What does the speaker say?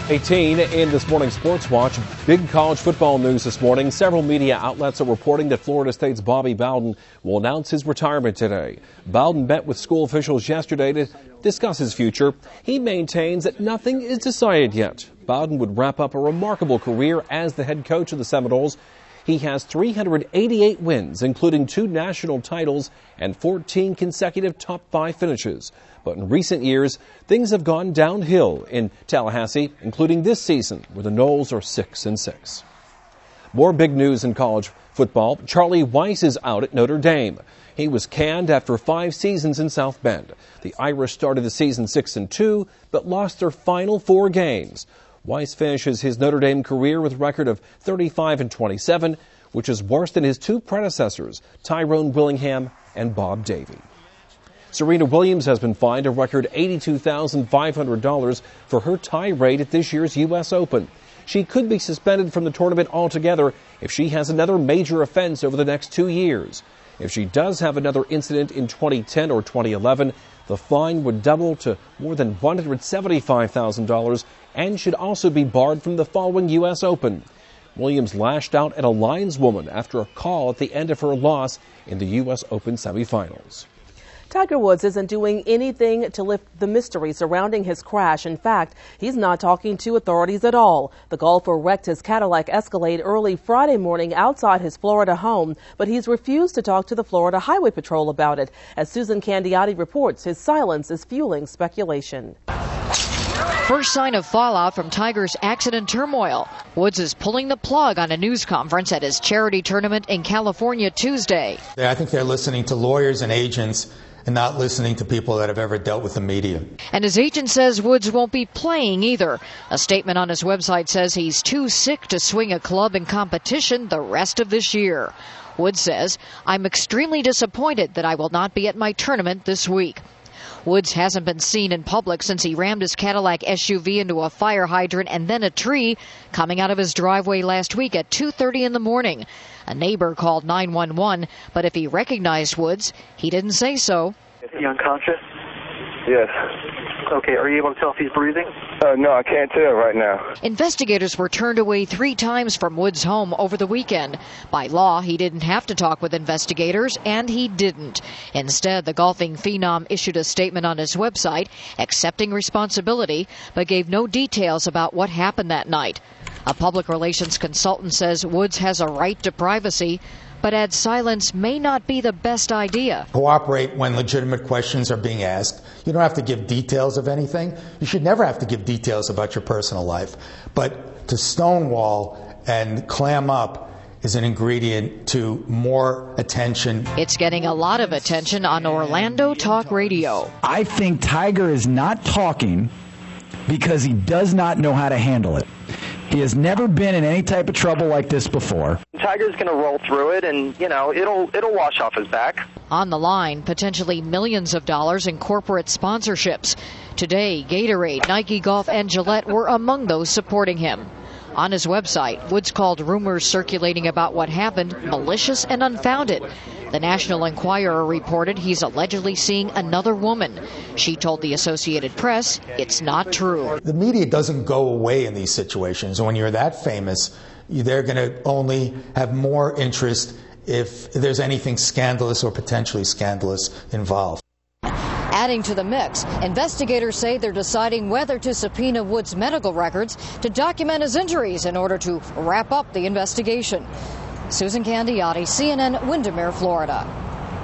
18 in this morning's Sports Watch. Big college football news this morning. Several media outlets are reporting that Florida State's Bobby Bowden will announce his retirement today. Bowden met with school officials yesterday to discuss his future. He maintains that nothing is decided yet. Bowden would wrap up a remarkable career as the head coach of the Seminoles. He has 388 wins, including 2 national titles and 14 consecutive top 5 finishes. But in recent years, things have gone downhill in Tallahassee, including this season, where the Noles are 6-6. More big news in college football. Charlie Weis is out at Notre Dame. He was canned after 5 seasons in South Bend. The Irish started the season 6-2, but lost their final 4 games. Weis finishes his Notre Dame career with a record of 35-27, which is worse than his 2 predecessors, Tyrone Willingham and Bob Davie. Serena Williams has been fined a record $82,500 for her tirade at this year's U.S. Open. She could be suspended from the tournament altogether if she has another major offense over the next 2 years. If she does have another incident in 2010 or 2011, the fine would double to more than $175,000 and should also be barred from the following U.S. Open. Williams lashed out at a lineswoman after a call at the end of her loss in the U.S. Open semifinals. Tiger Woods isn't doing anything to lift the mystery surrounding his crash. In fact, he's not talking to authorities at all. The golfer wrecked his Cadillac Escalade early Friday morning outside his Florida home, but he's refused to talk to the Florida Highway Patrol about it. As Susan Candiotti reports, his silence is fueling speculation. First sign of fallout from Tiger's accident turmoil. Woods is pulling the plug on a news conference at his charity tournament in California Tuesday. I think they're listening to lawyers and agents and not listening to people that have ever dealt with the media. And his agent says Woods won't be playing either. A statement on his website says he's too sick to swing a club in competition the rest of this year. Woods says, "I'm extremely disappointed that I will not be at my tournament this week." Woods hasn't been seen in public since he rammed his Cadillac SUV into a fire hydrant and then a tree coming out of his driveway last week at 2:30 in the morning. A neighbor called 911, but if he recognized Woods, he didn't say so. Is he unconscious? Yes. Okay, are you able to tell if he's breathing? No, I can't tell right now. Investigators were turned away 3 times from Woods' home over the weekend. By law, he didn't have to talk with investigators, and he didn't. Instead, the golfing phenom issued a statement on his website accepting responsibility, but gave no details about what happened that night. A public relations consultant says Woods has a right to privacy, but adds silence may not be the best idea. Cooperate when legitimate questions are being asked. You don't have to give details of anything. You should never have to give details about your personal life. But to stonewall and clam up is an ingredient to more attention. It's getting a lot of attention on Orlando Talk Radio. I think Tiger is not talking because he does not know how to handle it. He has never been in any type of trouble like this before. Tiger's going to roll through it, and, it'll wash off his back. On the line, potentially millions of dollars in corporate sponsorships. Today, Gatorade, Nike Golf, and Gillette were among those supporting him. On his website, Woods called rumors circulating about what happened malicious and unfounded. The National Enquirer reported he's allegedly seeing another woman. She told the Associated Press it's not true. The media doesn't go away in these situations. When you're that famous, they're going to only have more interest if there's anything scandalous or potentially scandalous involved. Adding to the mix, investigators say they're deciding whether to subpoena Woods' medical records to document his injuries in order to wrap up the investigation. Susan Candiotti, CNN, Windermere, Florida.